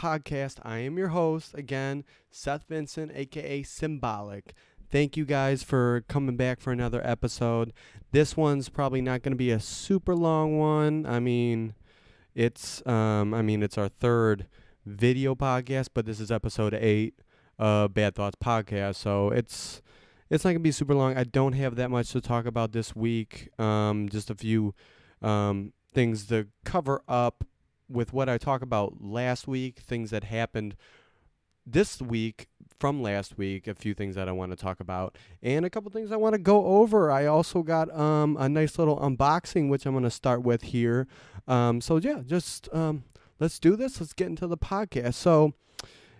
Podcast. I am your host, again, Seth Vincent, aka Symbolic. Thank you guys for coming back for another episode. This one's probably not going to be a super long one. It's our third video podcast, but this is episode 8 of Bad Thoughts Podcast. So it's not going to be super long. I don't have that much to talk about this week. Just a few things to cover up with what I talked about last week, things that happened this week from last week, a few things that I want to talk about, and a couple things I want to go over. I also got a nice little unboxing, which I'm going to start with here. Let's do this. Let's get into the podcast. So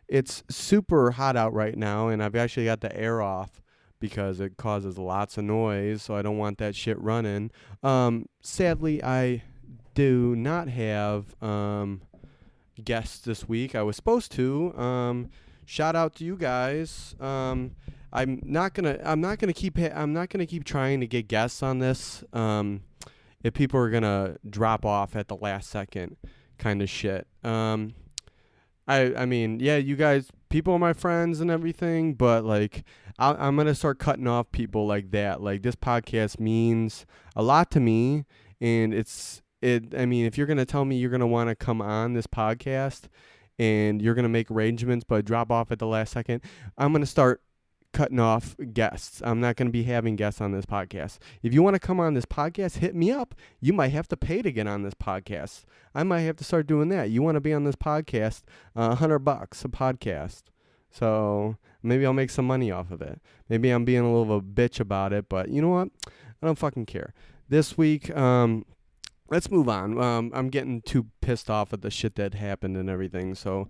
it's super hot out right now, and I've actually got the air off because it causes lots of noise, so I don't want that shit running. Sadly, I do not have guests this week. I was supposed to. Shout out to you guys. I'm not gonna keep trying to get guests on this. If people are gonna drop off at the last second, kind of shit. You guys, people are my friends and everything, but like, I'm gonna start cutting off people like that. Like, this podcast means a lot to me, and if you're gonna tell me you're gonna want to come on this podcast and you're gonna make arrangements but drop off at the last second, I'm gonna start cutting off guests. I'm not gonna be having guests on this podcast. If you want to come on this podcast, hit me up. You might have to pay to get on this podcast. I might have to start doing that. You want to be on this podcast? $100 a podcast. So maybe I'll make some money off of it. Maybe I'm being a little of a bitch about it, but you know what? I don't fucking care. This week, let's move on. I'm getting too pissed off at the shit that happened and everything. So,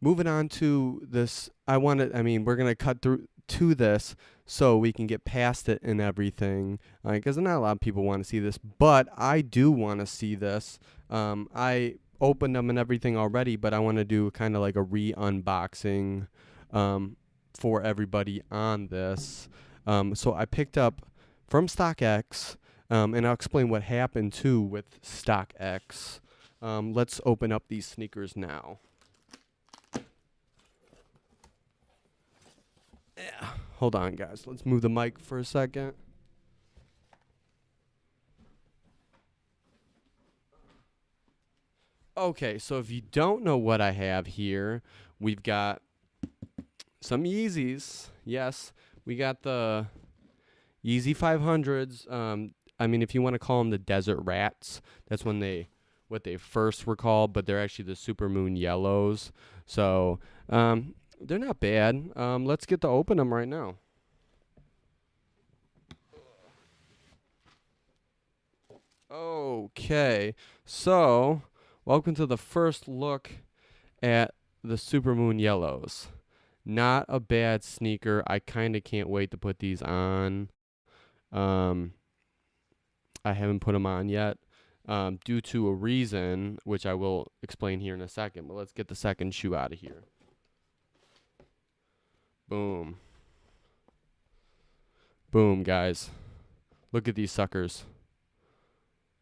moving on to this, we're going to cut through to this so we can get past it and everything. Because not a lot of people want to see this, but I do want to see this. I opened them and everything already, but I want to do kind of like a re-unboxing for everybody on this. So I picked up from StockX. And I'll explain what happened, too, with StockX. Let's open up these sneakers now. Yeah. Hold on, guys. Let's move the mic for a second. Okay, so if you don't know what I have here, we've got some Yeezys. Yes, we got the Yeezy 500s. If you want to call them the Desert Rats, that's what they first were called, but they're actually the Supermoon Yellows. So, they're not bad. Let's get to open them right now. Okay, so welcome to the first look at the Supermoon Yellows. Not a bad sneaker. I kind of can't wait to put these on. I haven't put them on yet due to a reason, which I will explain here in a second. But let's get the second shoe out of here. Boom. Boom, guys. Look at these suckers.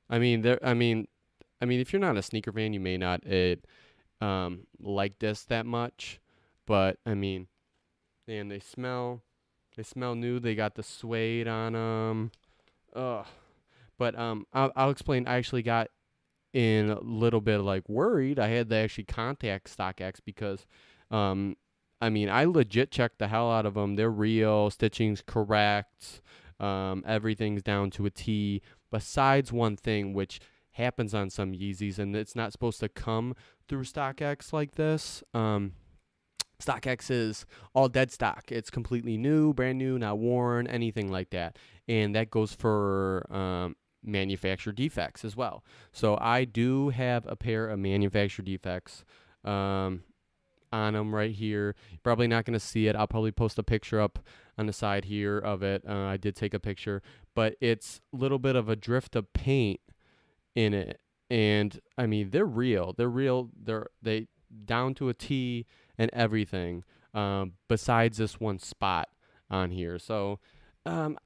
If you're not a sneaker fan, you may not like this that much. But, and they smell new. They got the suede on them. Ugh. But I'll explain. I actually got in a little bit worried. I had to actually contact StockX because, I legit checked the hell out of them. They're real. Stitching's correct. Everything's down to a T. Besides one thing, which happens on some Yeezys, and it's not supposed to come through StockX like this. StockX is all dead stock. It's completely new, brand new, not worn, anything like that. And that goes for manufacturer defects as well. So I do have a pair of manufacturer defects on them right here. You're probably not going to see it. I'll probably post a picture up on the side here of it. I did take a picture, but it's a little bit of a drift of paint in it. And they're real. They're real. They down to a T and everything. Besides this one spot on here. So I'm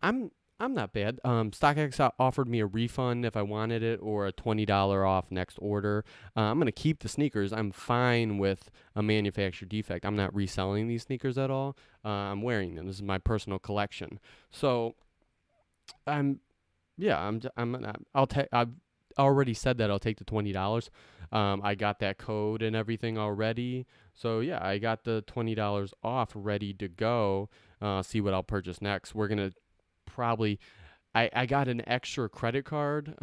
I'm not bad. StockX offered me a refund if I wanted it, or a $20 off next order. I'm gonna keep the sneakers. I'm fine with a manufacturer defect. I'm not reselling these sneakers at all. I'm wearing them. This is my personal collection. So I'm yeah. I'll take. I've already said that I'll take the $20. I got that code and everything already. So yeah, I got the $20 off ready to go. See what I'll purchase next. We're gonna probably I got an extra credit card.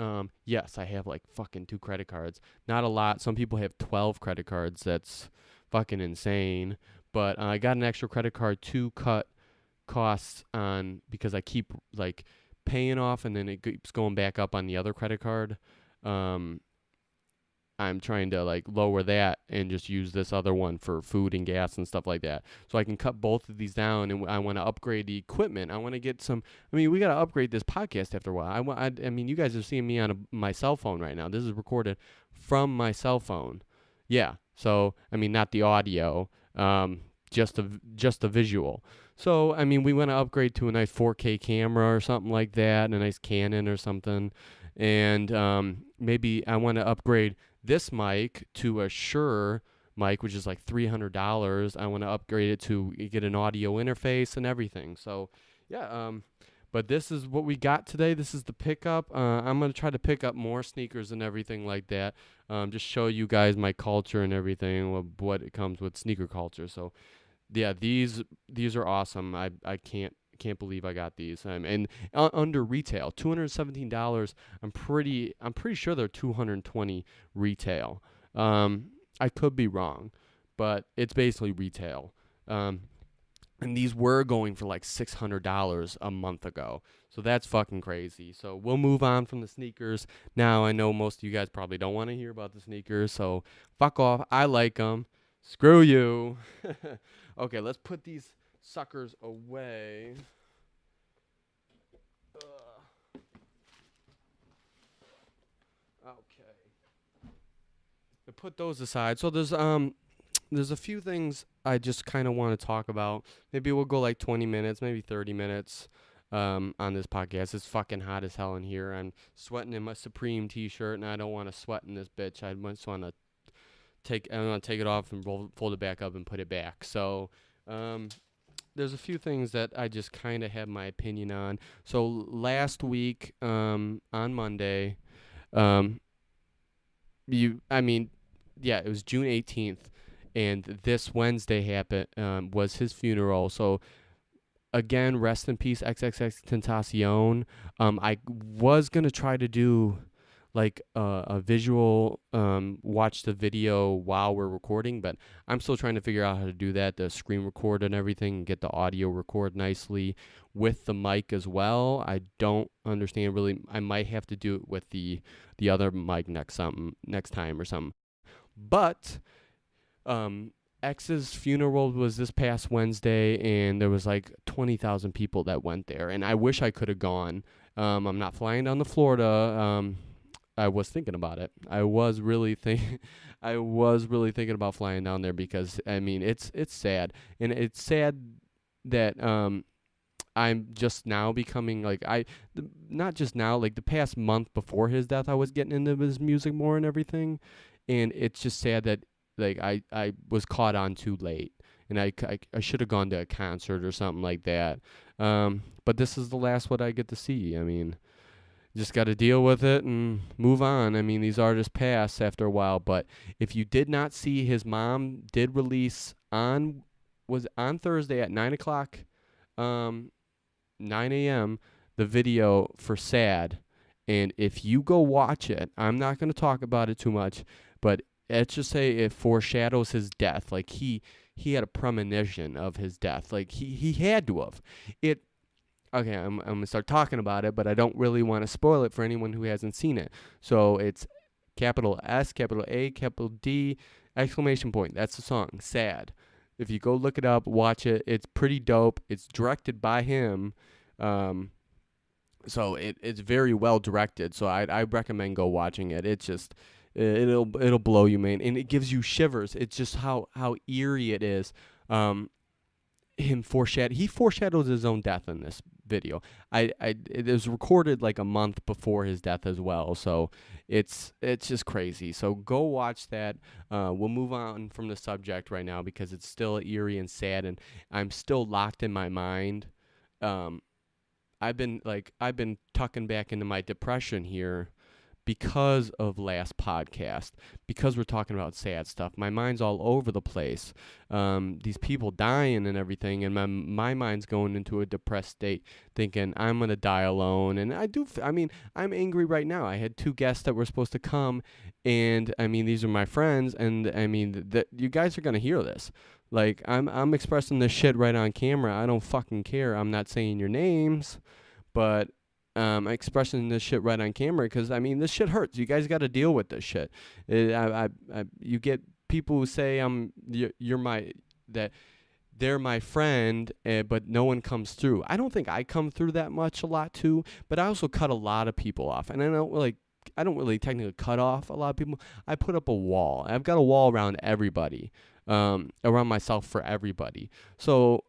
Yes, I have like fucking 2 credit cards. Not a lot. Some people have 12 credit cards. That's fucking insane. But I got an extra credit card to cut costs on because I keep like paying off and then it keeps going back up on the other credit card. Um, I'm trying to like lower that and just use this other one for food and gas and stuff like that. So I can cut both of these down, and I want to upgrade the equipment. I want to get some. I mean, we got to upgrade this podcast after a while. I mean, you guys are seeing me on my cell phone right now. This is recorded from my cell phone. Yeah. So I mean, not the audio, just the visual. So I mean, we want to upgrade to a nice 4K camera or something like that, and a nice Canon or something, and maybe I want to upgrade this mic to a Shure mic, which is like $300. I want to upgrade it to get an audio interface and everything. So, yeah. But this is what we got today. This is the pickup. I'm gonna try to pick up more sneakers and everything like that. Just show you guys my culture and everything. What it comes with sneaker culture. So, yeah, these are awesome. I can't believe I got these. And under retail, $217. I'm pretty sure they're 220 retail. I could be wrong, but it's basically retail. And these were going for like $600 a month ago. So that's fucking crazy. So we'll move on from the sneakers. Now I know most of you guys probably don't want to hear about the sneakers, so fuck off. I like them. Screw you. Okay, let's put these suckers away. Okay. To put those aside. So there's a few things I just kind of want to talk about. Maybe we'll go like 20 minutes, maybe 30 minutes on this podcast. It's fucking hot as hell in here. I'm sweating in my Supreme t-shirt, and I don't want to sweat in this bitch. I just want to take it off and fold it back up and put it back. So there's a few things that I just kind of have my opinion on. So last week on Monday, um, it was June 18th, and this Wednesday happened was his funeral. So again, rest in peace, XXX Tentacion. I was gonna try to do like a visual, watch the video while we're recording, but I'm still trying to figure out how to do that, the screen record and everything, and get the audio record nicely with the mic as well. I don't understand really. I might have to do it with the other mic next time or something. But X's funeral was this past Wednesday, and there was like 20,000 people that went there, and I wish I could have gone. I'm not flying down to Florida. I was thinking about it. I was really thinking about flying down there because I mean it's sad, and it's sad that I'm just now becoming like not just now, like the past month before his death, I was getting into his music more and everything, and it's just sad that like I was caught on too late, and I should have gone to a concert or something like that. But this is the last what I get to see. I mean, just got to deal with it and move on. I mean, these artists pass after a while, but if you did not see, his mom did release on Thursday at 9:00, 9 a.m. the video for Sad, and if you go watch it, I'm not going to talk about it too much, but let's just say it foreshadows his death. Like he had a premonition of his death. Like he had to have. Okay, I'm going to start talking about it, but I don't really want to spoil it for anyone who hasn't seen it. So it's capital S, capital A, capital D, exclamation point. That's the song, Sad. If you go look it up, watch it. It's pretty dope. It's directed by him. So it's very well directed. So I recommend go watching it. It's just it'll blow you, man, and it gives you shivers. It's just how eerie it is. he foreshadows his own death in this video. It was recorded like a month before his death as well, so it's just crazy. So go watch that. We'll move on from the subject right now because it's still eerie and sad, and I'm still locked in my mind. Um, I've been tucking back into my depression here because of last podcast, because we're talking about sad stuff. My mind's all over the place. These people dying and everything, and my mind's going into a depressed state, thinking I'm gonna die alone. And I mean, I'm angry right now. I had 2 guests that were supposed to come, and I mean, these are my friends, and I mean, that you guys are gonna hear this. Like, I'm expressing this shit right on camera. I don't fucking care. I'm not saying your names, but expressing this shit right on camera because I mean this shit hurts. You guys got to deal with this shit. You get people who say you're my that they're my friend, but no one comes through. I don't think I come through that much a lot too, but I also cut a lot of people off, and I don't really technically cut off a lot of people. I put up a wall. I've got a wall around everybody, around myself for everybody. So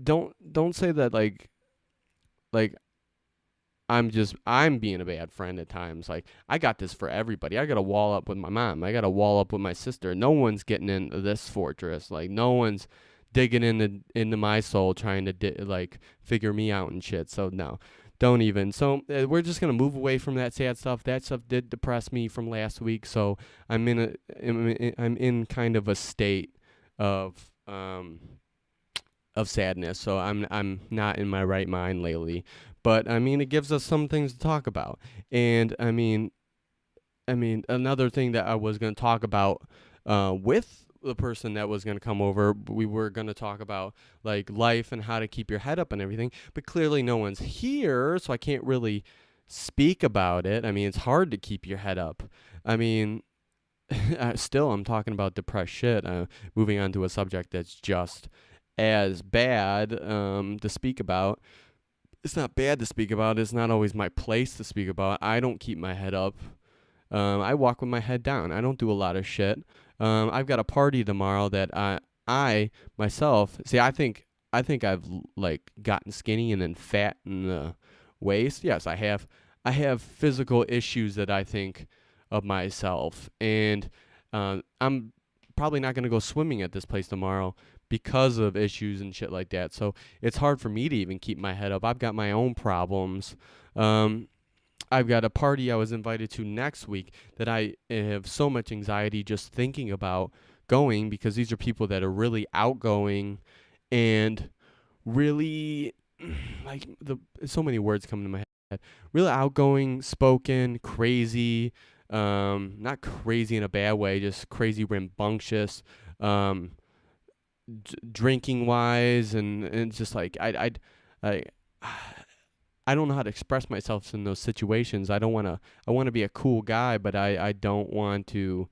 don't say that like I'm being a bad friend at times. Like, I got this for everybody. I got a wall up with my mom. I got a wall up with my sister. No one's getting into this fortress. Like, no one's digging into my soul trying to figure me out and shit. So no, don't even. So we're just gonna move away from that sad stuff. That stuff did depress me from last week. So I'm in kind of a state of sadness. So I'm not in my right mind lately. But I mean, it gives us some things to talk about. And I mean, another thing that I was going to talk about with the person that was going to come over, we were going to talk about like life and how to keep your head up and everything. But clearly, no one's here, so I can't really speak about it. I mean, it's hard to keep your head up. I mean, still, I'm talking about depressed shit. Moving on to a subject that's just as bad to speak about. It's not bad to speak about. It's not always my place to speak about. I don't keep my head up. I walk with my head down. I don't do a lot of shit. I've got a party tomorrow that I myself see. I think I've like gotten skinny and then fat in the waist. Yes, I have. I have physical issues that I think of myself, and I'm probably not gonna go swimming at this place tomorrow because of issues and shit like that. So it's hard for me to even keep my head up. I've got my own problems. I've got a party I was invited to next week that I have so much anxiety just thinking about going because these are people that are really outgoing and really so many words come to my head. Really outgoing, spoken, crazy, not crazy in a bad way, just crazy rambunctious, drinking wise, and just like I I don't know how to express myself in those situations. I want to be a cool guy, but I don't want to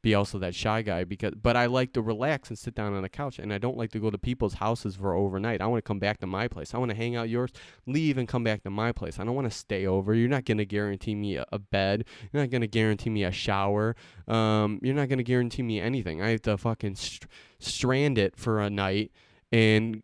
be also that shy guy but I like to relax and sit down on the couch, and I don't like to go to people's houses for overnight. I want to come back to my place. I want to hang out yours, leave and come back to my place. I don't want to stay over. You're not going to guarantee me a bed. You're not going to guarantee me a shower. You're not going to guarantee me anything. I have to fucking strand it for a night and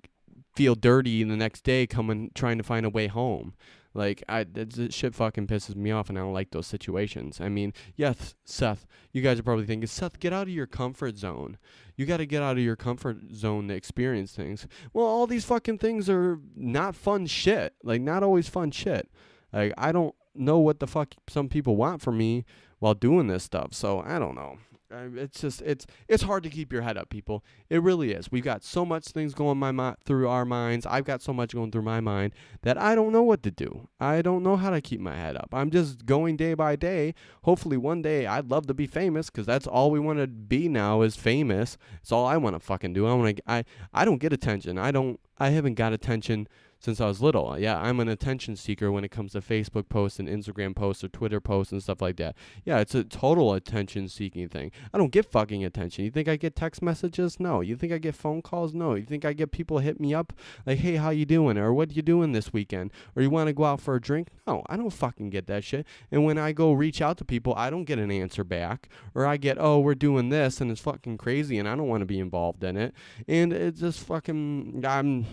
feel dirty the next day trying to find a way home. Like, that shit fucking pisses me off, and I don't like those situations. I mean, yes, Seth, you guys are probably thinking, Seth, get out of your comfort zone. You got to get out of your comfort zone to experience things. Well, all these fucking things are not fun shit. Like, not always fun shit. Like, I don't know what the fuck some people want from me while doing this stuff, so I don't know. It's hard to keep your head up, people. It really is. We've got so much things going through our minds. I've got so much going through my mind that I don't know what to do. I don't know how to keep my head up. I'm just going day by day. Hopefully one day I'd love to be famous, because that's all we want to be now is famous. It's all I want to fucking do. I don't get attention. I haven't got attention since I was little. Yeah, I'm an attention seeker when it comes to Facebook posts and Instagram posts or Twitter posts and stuff like that. Yeah, it's a total attention seeking thing. I don't get fucking attention. You think I get text messages? No. You think I get phone calls? No. You think I get people hit me up like, hey, how you doing? Or what you doing this weekend? Or you want to go out for a drink? No, I don't fucking get that shit. And when I go reach out to people, I don't get an answer back. Or I get, oh, we're doing this and it's fucking crazy and I don't want to be involved in it. And it's just fucking, I'm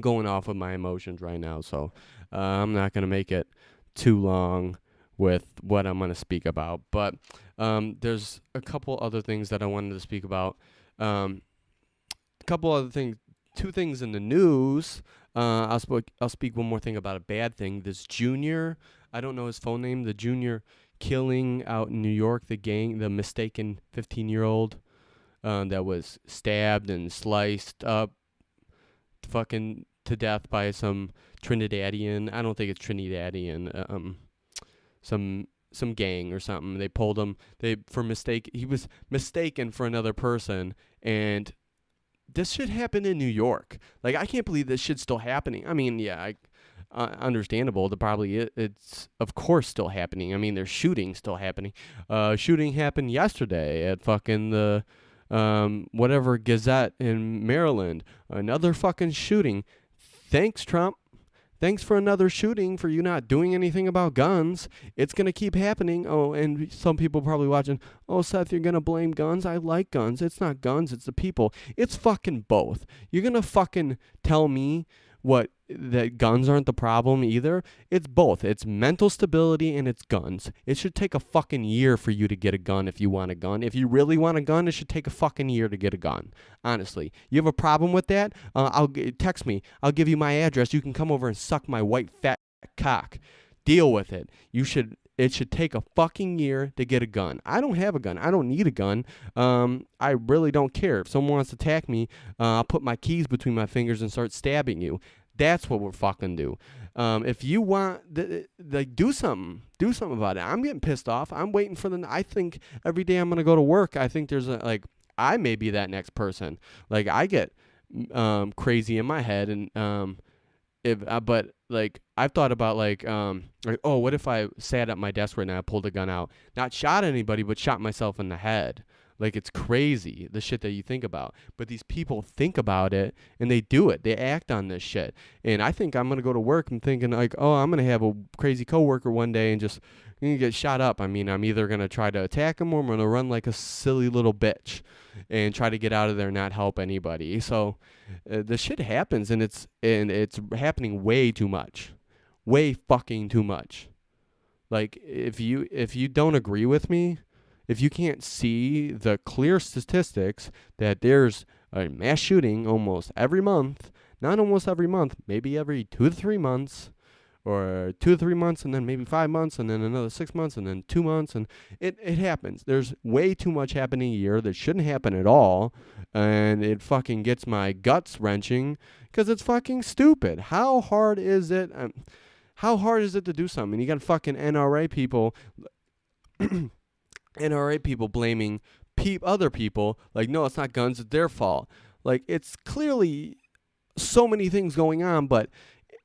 going off of my emotions right now, so I'm not going to make it too long with what I'm going to speak about. But there's a couple other things that I wanted to speak about. A couple other things, two things in the news. I'll speak one more thing about a bad thing. This junior, I don't know his phone name, the junior killing out in New York, the mistaken 15-year-old that was stabbed and sliced up fucking to death by some Trinidadian. I don't think it's Trinidadian. Some gang or something. They pulled him. He was mistaken for another person, and this shit happened in New York. Like, I can't believe this shit's still happening. I mean, yeah, understandable. It's of course still happening. I mean, there's shooting still happening. Shooting happened yesterday at fucking the whatever Gazette in Maryland. Another fucking shooting. Thanks, Trump. Thanks for another shooting, for you not doing anything about guns. It's going to keep happening. Oh, and some people probably watching, oh, Seth, you're going to blame guns? I like guns. It's not guns, it's the people. It's fucking both. You're going to fucking tell me that guns aren't the problem either? It's both. It's mental stability and it's guns. It should take a fucking year for you to get a gun if you want a gun. If you really want a gun, it should take a fucking year to get a gun. Honestly. You have a problem with that? Text me. I'll give you my address. You can come over and suck my white fat cock. Deal with it. It should take a fucking year to get a gun. I don't have a gun. I don't need a gun. I really don't care. If someone wants to attack me, I'll put my keys between my fingers and start stabbing you. That's what we're fucking do. If you want, do something. Do something about it. I'm getting pissed off. I'm waiting for I think every day I'm going to go to work, I think there's I may be that next person. Like, I get crazy in my head and but like I've thought about oh, what if I sat at my desk right now, I pulled a gun out, not shot anybody, but shot myself in the head. Like, it's crazy, the shit that you think about. But these people think about it, and they do it. They act on this shit. And I think I'm going to go to work and thinking, like, oh, I'm going to have a crazy coworker one day and just get shot up. I mean, I'm either going to try to attack him or I'm going to run like a silly little bitch and try to get out of there and not help anybody. So the shit happens, and it's happening way too much. Way fucking too much. Like, if you don't agree with me, if you can't see the clear statistics that there's a mass shooting almost every month, not almost every month, maybe every 2 to 3 months, or 2 to 3 months, and then maybe 5 months, and then another 6 months, and then 2 months, and it happens. There's way too much happening a year that shouldn't happen at all, and it fucking gets my guts wrenching, because it's fucking stupid. How hard is it? How hard is it to do something? You got fucking NRA people... NRA people blaming other people, like, no, it's not guns, it's their fault. Like, it's clearly so many things going on, but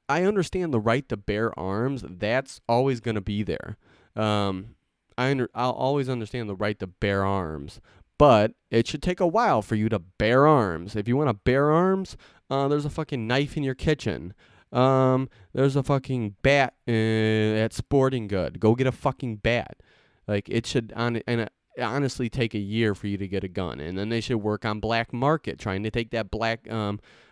I understand the right to bear arms. That's always going to be there. I'll always understand the right to bear arms, but it should take a while for you to bear arms. If you want to bear arms, there's a fucking knife in your kitchen. There's a fucking bat at Sporting Good. Go get a fucking bat. Like, it should honestly take a year for you to get a gun. And then they should work on black market, trying to take that black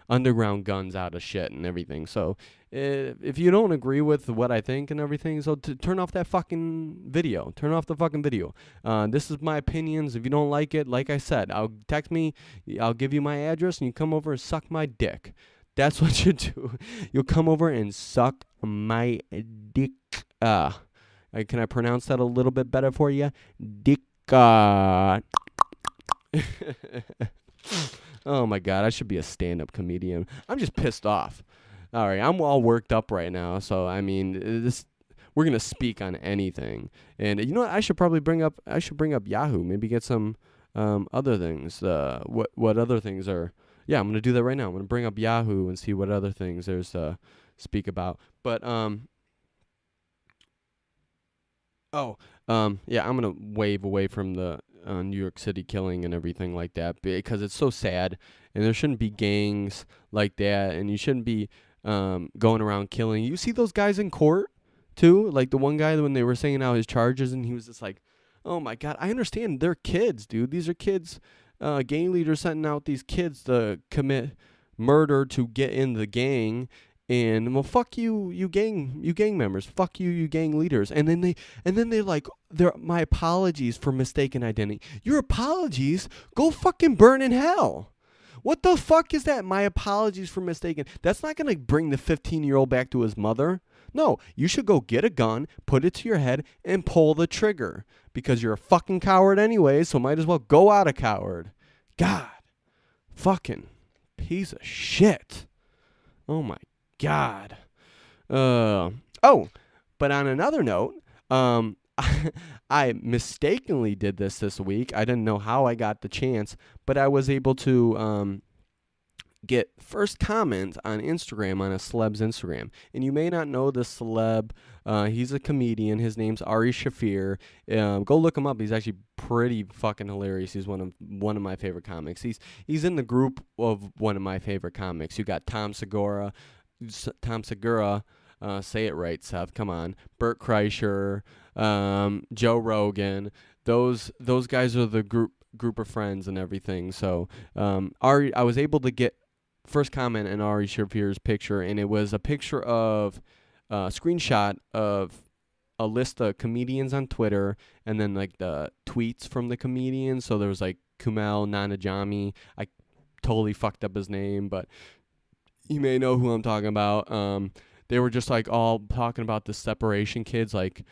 underground guns out of shit and everything. So if you don't agree with what I think and everything, so turn off that fucking video. Turn off the fucking video. This is my opinions. If you don't like it, like I said, text me. I'll give you my address, and you come over and suck my dick. That's what you do. You'll come over and suck my dick. Can I pronounce that a little bit better for you? Dick. Oh my God, I should be a stand-up comedian. I'm just pissed off. All right, I'm all worked up right now. So I mean, we're gonna speak on anything. And you know what? I should bring up Yahoo. Maybe get some other things. What other things are? Yeah, I'm gonna do that right now. I'm gonna bring up Yahoo and see what other things there's to speak about. But oh, yeah, I'm gonna wave away from the New York City killing and everything like that because it's so sad, and there shouldn't be gangs like that, and you shouldn't be going around killing. You see those guys in court too, like the one guy when they were saying out his charges, and he was just like, "Oh my God, I understand they're kids, dude. These are kids. Gang leaders sending out these kids to commit murder to get in the gang." And well, fuck you, you gang members. Fuck you, you gang leaders. And then they like, they're my apologies for mistaken identity. Your apologies? Go fucking burn in hell. What the fuck is that? My apologies for mistaken. That's not gonna bring the 15-year-old back to his mother. No, you should go get a gun, put it to your head, and pull the trigger because you're a fucking coward anyway. So might as well go out a coward. God, fucking piece of shit. Oh my God. Oh, but on another note, I mistakenly did this week. I didn't know how I got the chance, but I was able to get first comment on Instagram on a celeb's Instagram. And you may not know this celeb. He's a comedian. His name's Ari Shafir. Go look him up. He's actually pretty fucking hilarious. He's one of my favorite comics. He's in the group of one of my favorite comics. You got Tom Segura, say it right, Seth. Come on, Bert Kreischer, Joe Rogan. Those guys are the group of friends and everything. So I was able to get first comment in Ari Shafir's picture, and it was a picture of a screenshot of a list of comedians on Twitter, and then like the tweets from the comedians. So there was like Kumail Nanjiani. I totally fucked up his name, but you may know who I'm talking about. They were just like all talking about the separation kids, like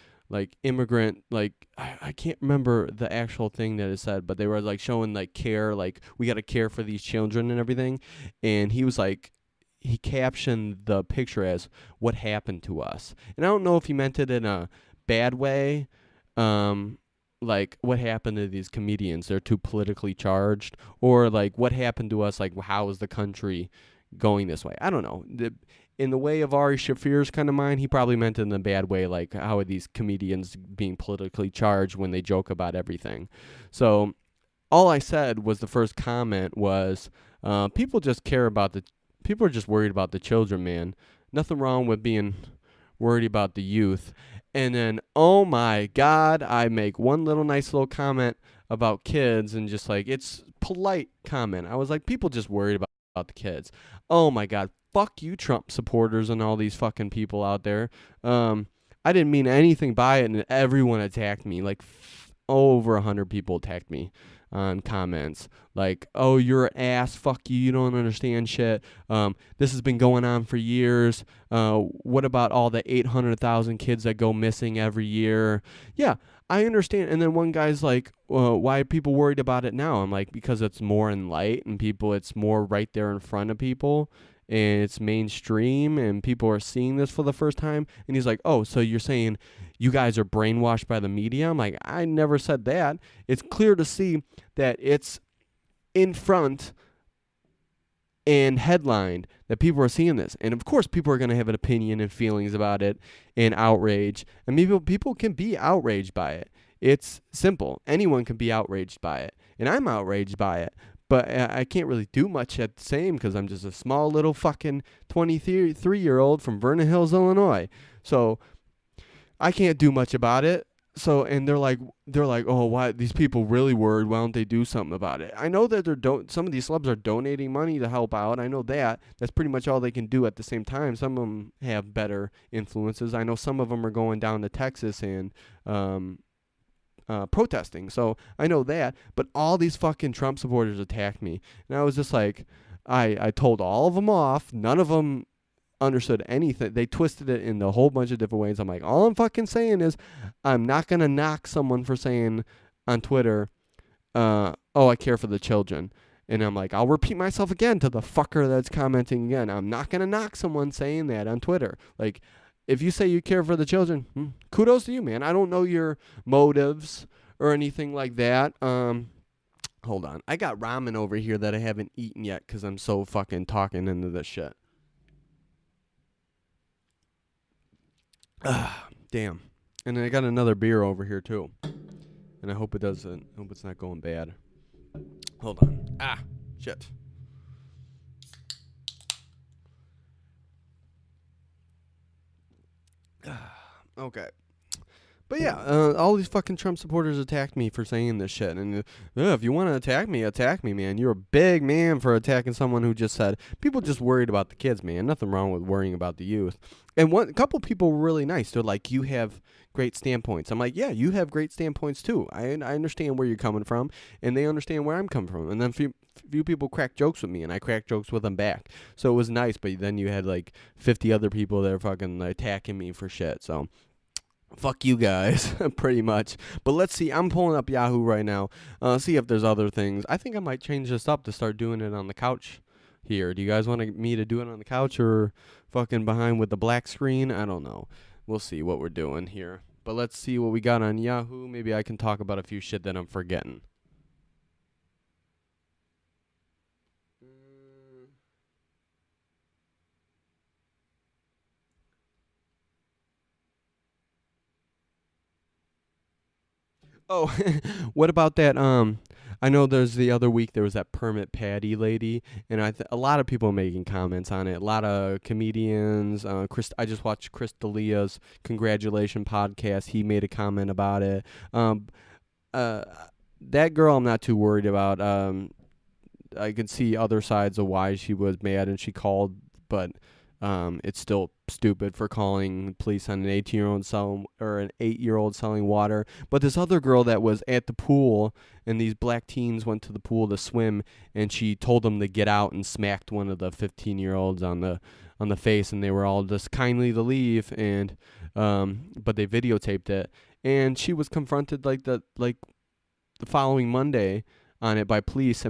immigrant, like I can't remember the actual thing that it said, but they were like showing like care, like we got to care for these children and everything. And he was like, he captioned the picture as "what happened to us," and I don't know if he meant it in a bad way. Like what happened to these comedians? They're too politically charged, or like what happened to us? Like how is the country going this way? I don't know. In the way of Ari Shafir's kind of mind, he probably meant it in a bad way, like how are these comedians being politically charged when they joke about everything. So all I said was the first comment was, people just are just worried about the children, man. Nothing wrong with being worried about the youth. And then, oh my God, I make one little nice little comment about kids and just like, it's polite comment. I was like, people just worried about the kids. Oh my God. Fuck you, Trump supporters and all these fucking people out there. I didn't mean anything by it, and everyone attacked me. Like over 100 people attacked me on comments. Like, oh, you're an ass. Fuck you. You don't understand shit. This has been going on for years. What about all the 800,000 kids that go missing every year? Yeah, I understand. And then one guy's like, why are people worried about it now? I'm like, because it's more in light and it's more right there in front of people. And it's mainstream and people are seeing this for the first time. And he's like, oh, so you're saying you guys are brainwashed by the media? I'm like, I never said that. It's clear to see that it's in front and headlined that people are seeing this. And of course, people are going to have an opinion and feelings about it and outrage. And people can be outraged by it. It's simple. Anyone can be outraged by it. And I'm outraged by it. But I can't really do much at the same because I'm just a small little fucking 23-year-old from Vernon Hills, Illinois. So I can't do much about it. So and they're like, oh, why these people really worried? Why don't they do something about it? I know that some of these celebs are donating money to help out. I know that. That's pretty much all they can do at the same time. Some of them have better influences. I know some of them are going down to Texas and protesting. So I know that, but all these fucking Trump supporters attacked me. And I was just like, I told all of them off. None of them understood anything. They twisted it in a whole bunch of different ways. I'm like, all I'm fucking saying is I'm not going to knock someone for saying on Twitter, oh, I care for the children. And I'm like, I'll repeat myself again to the fucker that's commenting again. I'm not going to knock someone saying that on Twitter. Like, if you say you care for the children, kudos to you, man. I don't know your motives or anything like that. Hold on. I got ramen over here that I haven't eaten yet because I'm so fucking talking into this shit. Damn. And then I got another beer over here too. And I hope it doesn't. Hope it's not going bad. Hold on. Shit. Okay. But yeah, all these fucking Trump supporters attacked me for saying this shit. And if you want to attack me, man. You're a big man for attacking someone who just said, people just worried about the kids, man. Nothing wrong with worrying about the youth. And a couple people were really nice. They're like, you have great standpoints. I'm like, yeah, you have great standpoints too. I understand where you're coming from, and they understand where I'm coming from. And then few people crack jokes with me, and I crack jokes with them back. So it was nice, but then you had like 50 other people that are fucking attacking me for shit. So fuck you guys, pretty much. But let's see. I'm pulling up Yahoo right now. See if there's other things. I think I might change this up to start doing it on the couch here. Do you guys want me to do it on the couch or fucking behind with the black screen? I don't know. We'll see what we're doing here. But let's see what we got on Yahoo. Maybe I can talk about a few shit that I'm forgetting. Oh, what about that? I know there's the other week there was that Permit Patty lady, and a lot of people making comments on it. A lot of comedians. I just watched Chris D'Elia's congratulation podcast. He made a comment about it. Uh, that girl I'm not too worried about. I can see other sides of why she was mad and she called, but it's still stupid for calling police on an 18-year-old an 8-year-old selling water. But this other girl that was at the pool, and these black teens went to the pool to swim, and she told them to get out and smacked one of the 15-year-olds on the face, and they were all just kindly to leave, and but they videotaped it, and she was confronted the following Monday on it by police,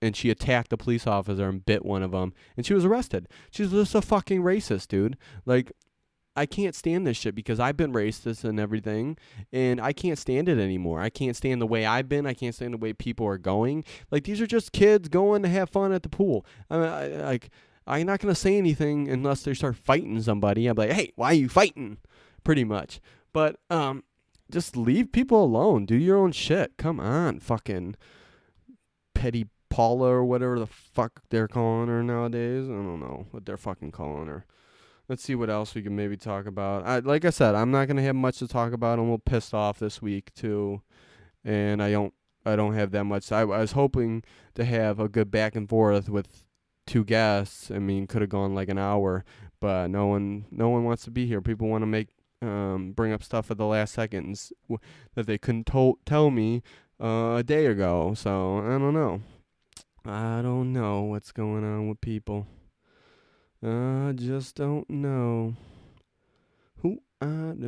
and she attacked a police officer and bit one of them, and she was arrested. She's just a fucking racist, dude. Like, I can't stand this shit because I've been racist and everything, and I can't stand it anymore. I can't stand the way I've been. I can't stand the way people are going. Like, these are just kids going to have fun at the pool. I'm not going to say anything unless they start fighting somebody. I'm like, hey, why are you fighting? Pretty much. But just leave people alone. Do your own shit. Come on, fucking petty Paula or whatever the fuck they're calling her nowadays. I don't know what they're fucking calling her. Let's see what else we can maybe talk about. Like I said, I'm not gonna have much to talk about. I'm a little pissed off this week too, and I don't have that much. I was hoping to have a good back and forth with two guests. I mean, could have gone like an hour, but no one wants to be here. People want to bring up stuff at the last seconds that they couldn't tell me a day ago. So I don't know. I don't know what's going on with people. I just don't know. Who I am,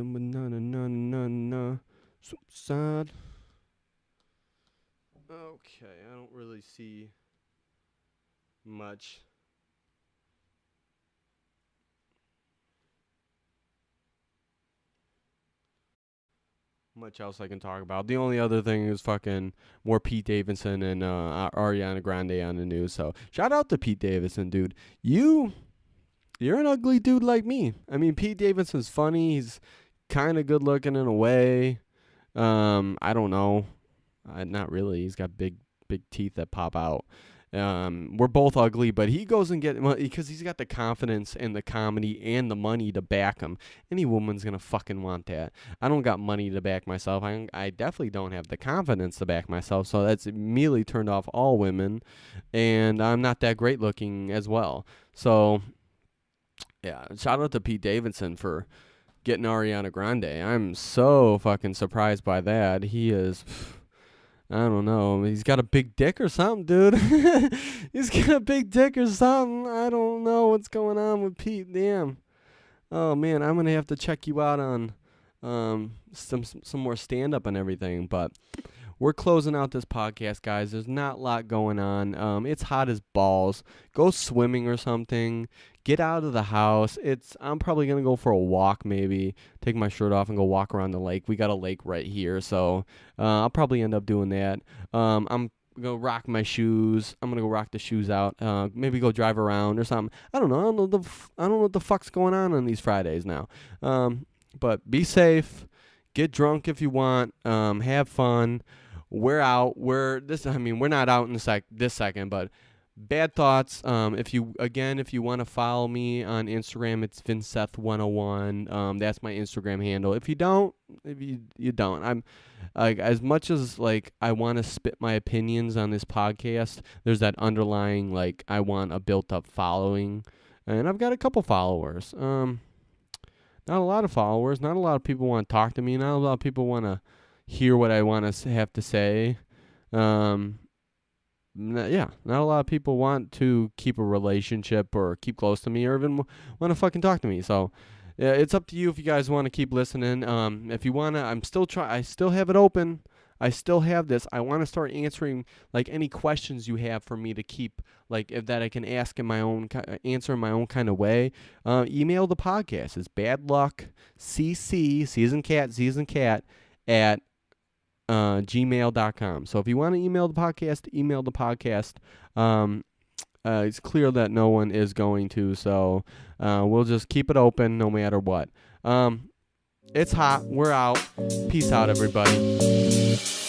suicide. Okay, I don't really see much. Much else I can talk about. The only other thing is fucking more Pete Davidson and Ariana Grande on the news. So shout out to Pete Davidson, dude. You're an ugly dude like me. I mean, Pete Davidson's funny. He's kind of good looking in a way. I don't know. Not really. He's got big teeth that pop out. We're both ugly, but he goes and because he's got the confidence and the comedy and the money to back him. Any woman's gonna fucking want that. I don't got money to back myself. I definitely don't have the confidence to back myself. So that's immediately turned off all women, and I'm not that great looking as well. So yeah, shout out to Pete Davidson for getting Ariana Grande. I'm so fucking surprised by that. He is. I don't know. He's got a big dick or something, dude. He's got a big dick or something. I don't know what's going on with Pete. Damn. Oh man, I'm gonna have to check you out on some more stand up and everything. But we're closing out this podcast, guys. There's not a lot going on. It's hot as balls. Go swimming or something. Get out of the house. I'm probably gonna go for a walk, maybe take my shirt off and go walk around the lake. We got a lake right here, so I'll probably end up doing that. I'm go rock my shoes. I'm gonna go rock the shoes out. Maybe go drive around or something. I don't know. I don't know what the fuck's going on these Fridays now. But be safe. Get drunk if you want. Have fun. We're out. We're not out in this second, but bad thoughts. If you want to follow me on Instagram, it's Vinceth101. That's my Instagram handle. If you don't, you don't. I'm like, as much as like I want to spit my opinions on this podcast, there's that underlying like I want a built up following, and I've got a couple followers. Not a lot of followers. Not a lot of people want to talk to me. Not a lot of people want to hear what I want to have to say. Not a lot of people want to keep a relationship or keep close to me or even want to fucking talk to me. So it's up to you if you guys want to keep listening. If you want to, I still have it open. I still have this. I want to start answering like any questions you have for me to keep, like if that I can ask in my own answer in my own kind of way. Email the podcast. It's badluckcc season cat at gmail.com. So if you want to email the podcast, email the podcast. It's clear that no one is going to, so we'll just keep it open no matter what. It's hot. We're out. Peace out, everybody.